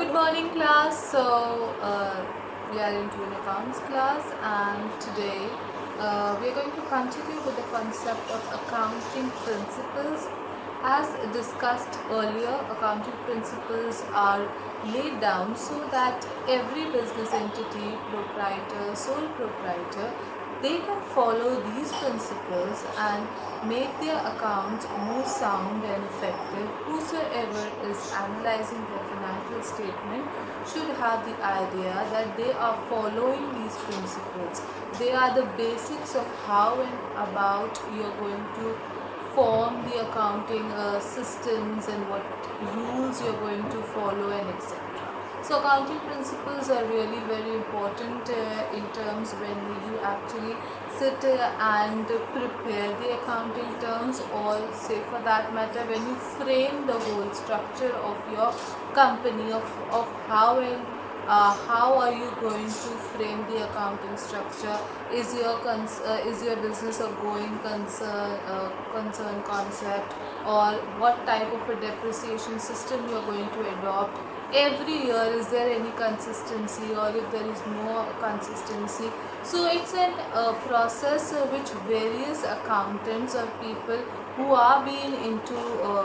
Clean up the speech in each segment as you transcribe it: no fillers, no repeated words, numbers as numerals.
Good morning, class. We are into an accounts class, and today we are going to continue with the concept of accounting principles. As discussed earlier, accounting principles are laid down so that every business entity, proprietor, sole proprietor, they can follow these principles and make their accounts more sound and effective. Whosoever is analyzing their financial statement should have the idea that they are following these principles. They are the basics of how and about you are going to form the accounting systems and what rules you're going to follow and etc. So accounting principles are really very important in terms when you actually sit and prepare the accounting terms, or say for that matter when you frame the whole structure of your company, of how are you going to frame the accounting structure. Is your business a going concern concept, or what type of a depreciation system you are going to adopt every year? Is there any consistency, or if there is no consistency? So it's a process which various accountants or people who are being into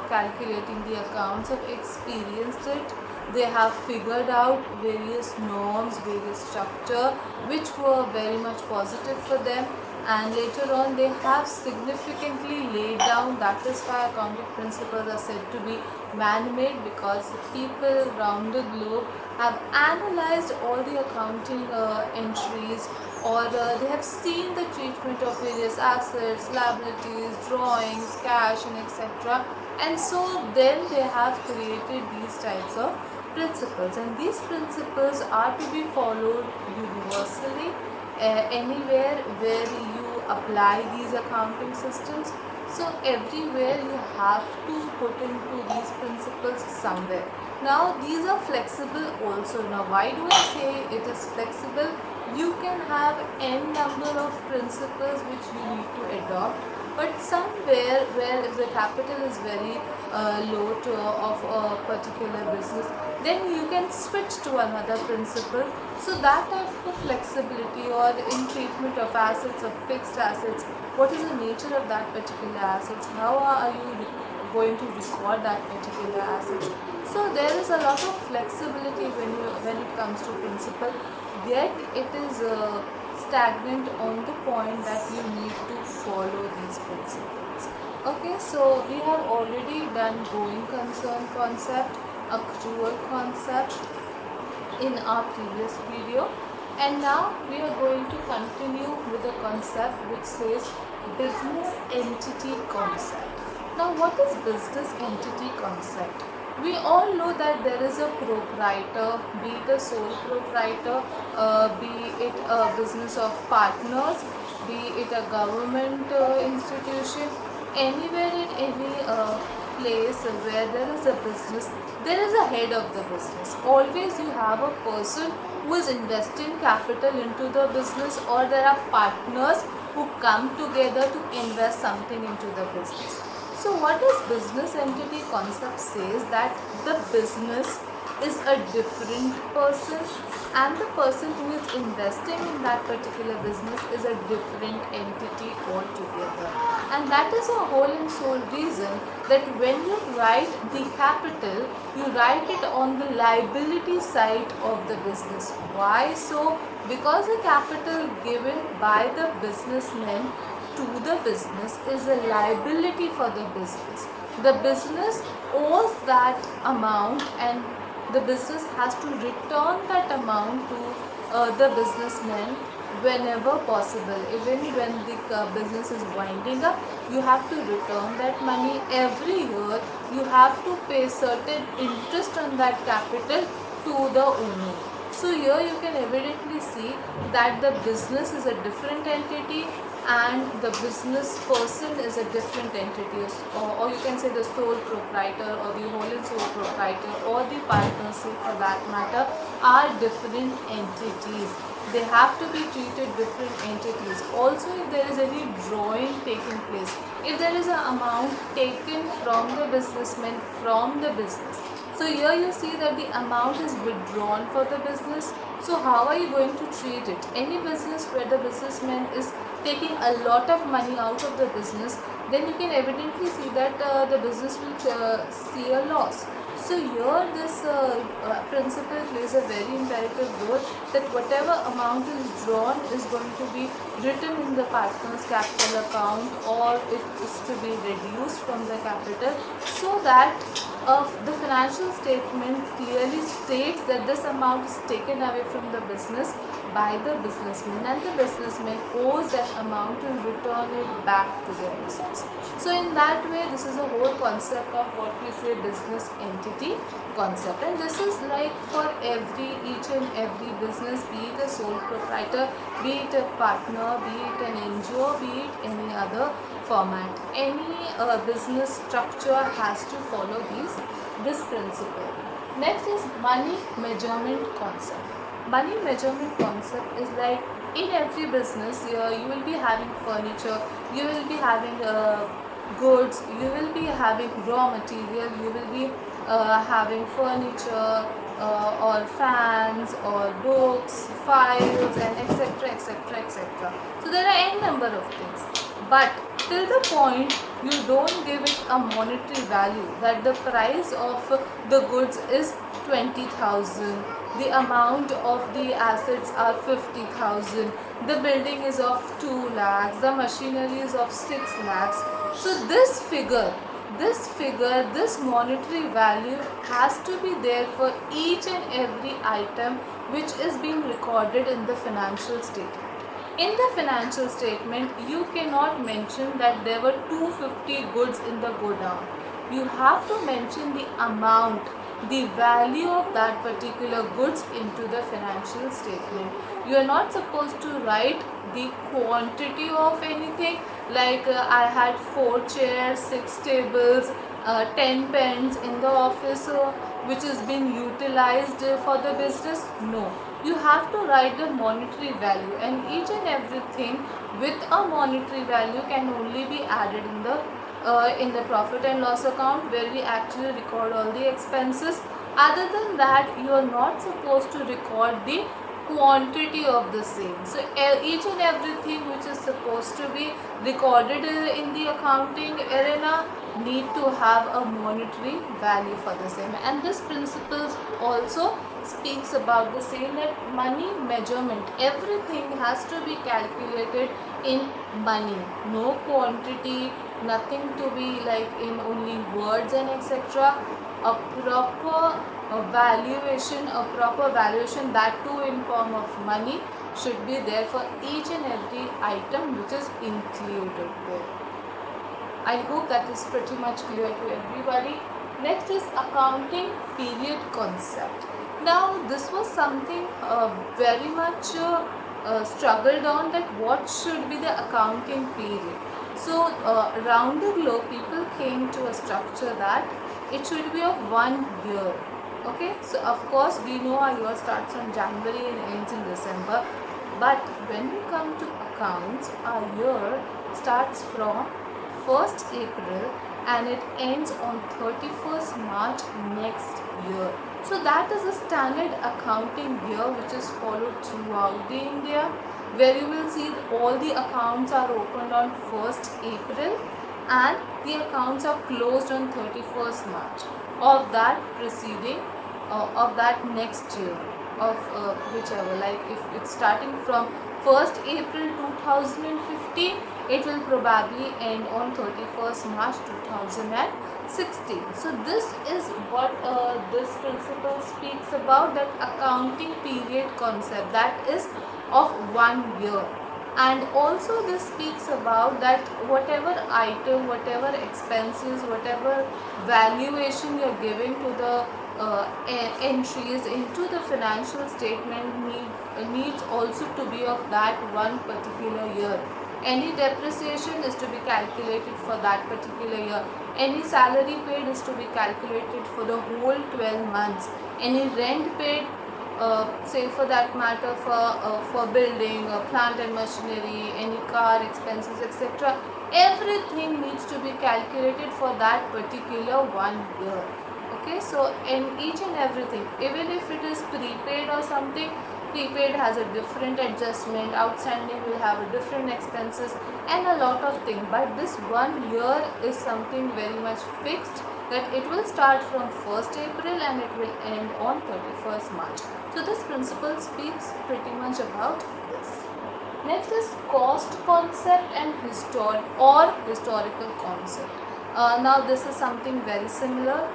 calculating the accounts have experienced it. They have figured out various norms, various structure which were very much positive for them, and later on they have significantly laid down. That is why accounting principles are said to be man-made, because people around the globe have analyzed all the accounting entries, or they have seen the treatment of various assets, liabilities, drawings, cash and etc. And so then they have created these types of principles, and these principles are to be followed universally anywhere where you apply these accounting systems. So everywhere you have to put into these principles somewhere. Now these are flexible also. Now why do I say it is flexible? You can have n number of principles which you need to adopt, but somewhere where if the capital is very low of a particular business, then you can switch to another principle. So that type of flexibility, or in treatment of assets, of fixed assets, what is the nature of that particular assets, how are you going to record that particular assets. So there is a lot of flexibility when it comes to principle, yet it is stagnant on the point that you need to follow these principles. Okay, so we have already done going concern concept, accrual concept in our previous video, and now we are going to continue with a concept which says business entity concept. Now what is business entity concept? We all know that there is a proprietor, be it a sole proprietor, be it a business of partners, be it a government institution, anywhere in any place where there is a business, there is a head of the business. Always you have a person who is investing capital into the business, or there are partners who come together to invest something into the business. So what is business entity concept says that the business is a different person, and the person who is investing in that particular business is a different entity altogether. And that is a whole and sole reason that when you write the capital, you write it on the liability side of the business. Why so? Because the capital given by the businessman to the business is a liability for the business. The business owes that amount, and the business has to return that amount to the businessman whenever possible. Even when the business is winding up, you have to return that money every year. You have to pay certain interest on that capital to the owner. So here you can evidently see that the business is a different entity and the business person is a different entity, or you can say the sole proprietor or the whole and sole proprietor or the partnership for that matter are different entities. They have to be treated different entities. Also, if there is any drawing taking place, if there is an amount taken from the businessman from the business, So here you see that the amount is withdrawn for the business. So how are you going to treat it? Any business where the businessman is taking a lot of money out of the business, then you can evidently see that the business will see a loss. So here this principle plays a very imperative role, that whatever amount is drawn is going to be written in the partner's capital account, or it is to be reduced from the capital, so that the financial statement clearly states that this amount is taken away from the business by the businessman, and the businessman owes that amount to return it back to the business. So in that way, this is a whole concept of what we say business entity concept, and this is like for each and every business, be it a sole proprietor, be it a partner, be it an NGO, be it any other format. Any business structure has to follow this principle. Next is money measurement concept. Money measurement concept is like, in every business you will be having furniture, you will be having goods, you will be having raw material, you will be having furniture or fans or books, files, and etc, etc, etc. So there are n number of things, but till the point you don't give it a monetary value, that the price of the goods is 20,000, the amount of the assets are 50,000, the building is of 2 lakhs, the machinery is of 6 lakhs. So this monetary value has to be there for each and every item which is being recorded in the financial statement. In the financial statement, you cannot mention that there were 250 goods in the godown. You have to mention the amount, the value of that particular goods into the financial statement. You are not supposed to write the quantity of anything, like I had 4 chairs, 6 tables, 10 pens in the office which is being utilized for the business. No, you have to write the monetary value, and each and everything with a monetary value can only be added in the profit and loss account, where we actually record all the expenses. Other than that, you are not supposed to record the quantity of the same. So each and everything which is supposed to be recorded in the accounting arena need to have a monetary value for the same, and this principles also speaks about the same, that money measurement, everything has to be calculated in money, no quantity, nothing to be like in only words and etc. A proper valuation, that too in form of money, should be there for each and every item which is included there. I hope that is pretty much clear to everybody. Next is accounting period concept. Now this was something very much struggled on, that what should be the accounting period. So around the globe, people came to a structure that it should be of 1 year. Okay, so of course we know our year starts on January and ends in December, but when we come to accounts, our year starts from 1st April and it ends on 31st March next year. So that is a standard accounting year which is followed throughout the India, where you will see all the accounts are opened on 1st April and the accounts are closed on 31st March of that preceding of that next year, of whichever, like if it's starting from 1st April 2015, it will probably end on 31st March 2016. So this is what this principle speaks about, that accounting period concept, that is of 1 year. And also this speaks about that whatever item, whatever expenses, whatever valuation you are giving to the entries into the financial statement needs also to be of that one particular year. Any depreciation is to be calculated for that particular year. Any salary paid is to be calculated for the whole 12 months. Any rent paid, say for that matter, for building, plant and machinery, any car expenses, etc. Everything needs to be calculated for that particular 1 year. Okay, so in each and everything, even if it is prepaid or something, prepaid has a different adjustment, outstanding will have a different expenses and a lot of things. But this 1 year is something very much fixed, that it will start from 1st April and it will end on 31st March. So this principle speaks pretty much about this. Next is cost concept and historical concept. Now this is something very similar.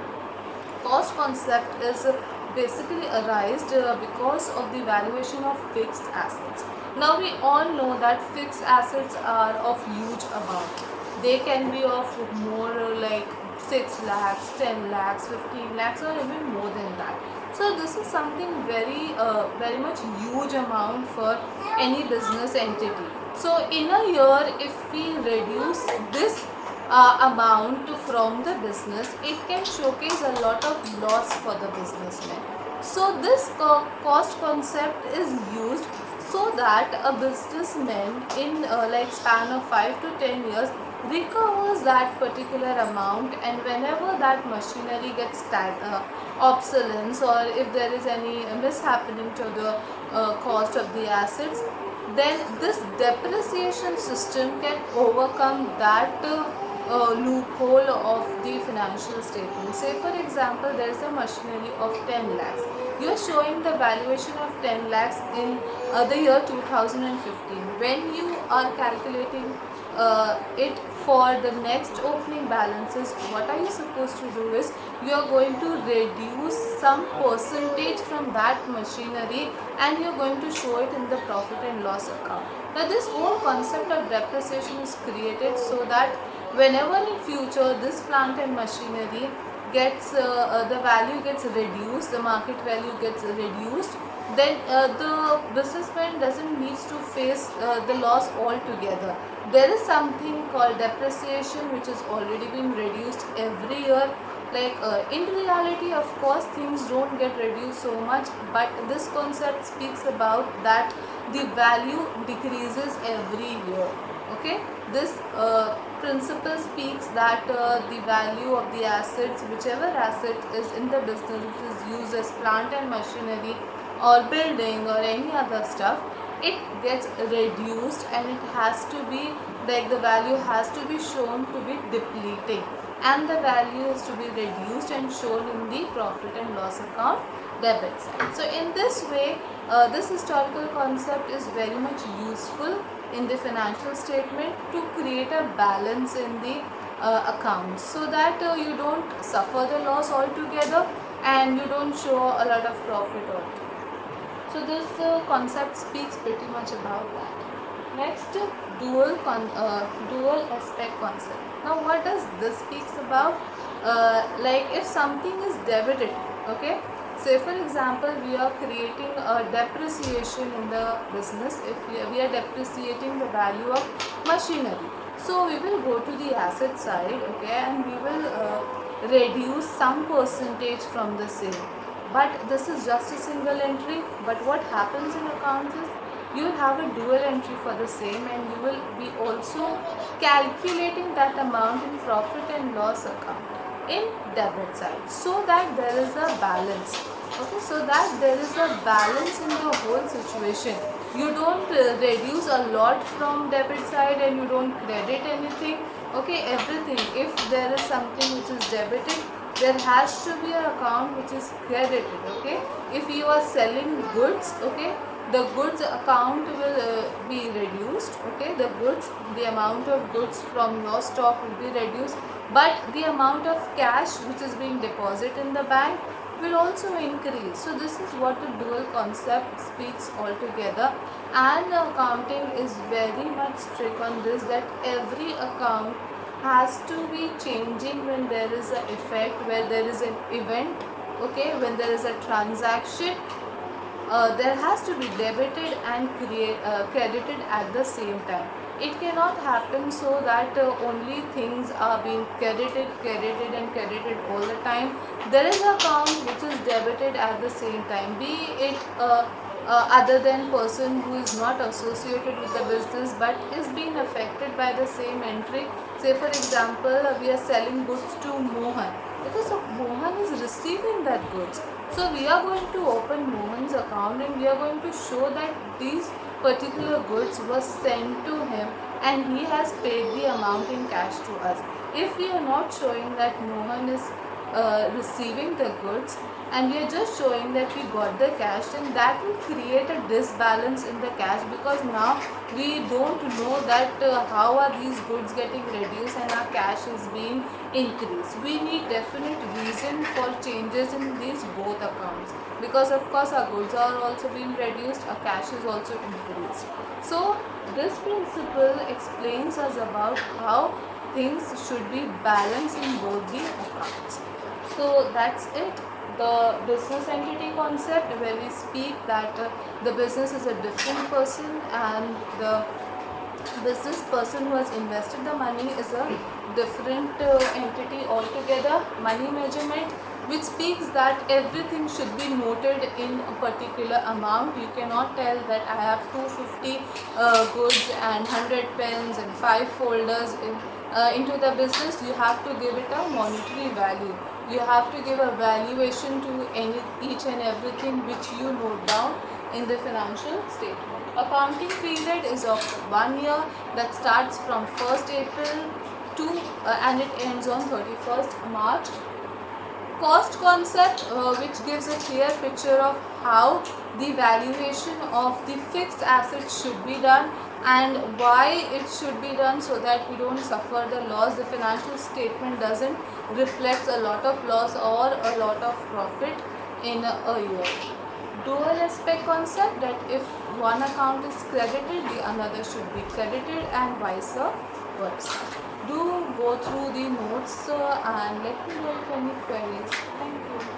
Cost concept is basically arised because of the valuation of fixed assets. Now we all know that fixed assets are of huge amount. They can be of more like 6 lakhs, 10 lakhs, 15 lakhs or even more than that. So this is something very much huge amount for any business entity. So in a year, if we reduce this amount from the business, it can showcase a lot of loss for the businessman. So this cost concept is used so that a businessman in like span of 5 to 10 years recovers that particular amount, and whenever that machinery gets obsolescence, or if there is any mishappening to the cost of the assets, then this depreciation system can overcome that loophole of the financial statement. Say for example, there is a machinery of 10 lakhs. You are showing the valuation of 10 lakhs in the year 2015. When you are calculating it for the next opening balances, what are you supposed to do is you are going to reduce some percentage from that machinery and you are going to show it in the profit and loss account. Now this whole concept of depreciation is created so that whenever in future this plant and machinery gets the value gets reduced, the market value gets reduced, then the businessman doesn't need to face the loss altogether. There is something called depreciation which is already been reduced every year. Like in reality, of course, things don't get reduced so much, but this concept speaks about that the value decreases every year. Okay, this principle speaks that the value of the assets, whichever asset is in the business which is used as plant and machinery or building or any other stuff, it gets reduced and it has to be like the value has to be shown to be depleting, and the value is to be reduced and shown in the profit and loss account debit side. So in this way, this historical concept is very much useful in the financial statement to create a balance in the accounts, so that you don't suffer the loss altogether and you don't show a lot of profit altogether. So this concept speaks pretty much about that. Next, dual aspect concept. Now what does this speaks about? Like if something is debited, okay, say for example we are creating a depreciation in the business. If we are depreciating the value of machinery, so we will go to the asset side, okay, and we will reduce some percentage from the sale. But this is just a single entry. But what happens in accounts is you will have a dual entry for the same, and you will be also calculating that amount in profit and loss account in debit side, so that there is a balance. Okay, so that there is a balance in the whole situation. You don't reduce a lot from debit side and you don't credit anything. Okay, everything, if there is something which is debited, there has to be an account which is credited. Okay, if you are selling goods, okay, the goods account will be reduced. Okay, the amount of goods from your stock will be reduced, but the amount of cash which is being deposited in the bank will also increase. So this is what the dual concept speaks altogether, and accounting is very much strict on this, that every account has to be changing when there is an effect, where there is an event, okay, when there is a transaction, there has to be debited and credited at the same time. It cannot happen so that only things are being credited and credited all the time. There is an account which is debited at the same time, be it other than person who is not associated with the business but is being affected by the same entry. Say for example, we are selling goods to Mohan. because Mohan is receiving that goods. So we are going to open Mohan's account and we are going to show that these particular goods were sent to him and he has paid the amount in cash to us. If we are not showing that Mohan is receiving the goods and we are just showing that we got the cash, then that will create a disbalance in the cash, because now we don't know that how are these goods getting reduced and our cash is being increased. We need definite reason for changes in these both accounts, because of course our goods are also being reduced, our cash is also increased. So this principle explains us about how things should be balanced in both the accounts. So that's it. The business entity concept, where we speak that the business is a different person and the business person who has invested the money is a different entity altogether. Money measurement, which speaks that everything should be noted in a particular amount. You cannot tell that I have 250 goods and 100 pens and 5 folders into the business. You have to give it a monetary value. You have to give a valuation to each and everything which you note down in the financial statement. Accounting period is of 1 year, that starts from 1st April to and it ends on 31st March. Cost concept, which gives a clear picture of how the valuation of the fixed assets should be done and why it should be done, so that we don't suffer the loss. The financial statement doesn't reflect a lot of loss or a lot of profit in a year. Dual aspect concept, that if one account is credited, the another should be credited and vice versa. Do go through the notes and let me know if any queries. Thank you.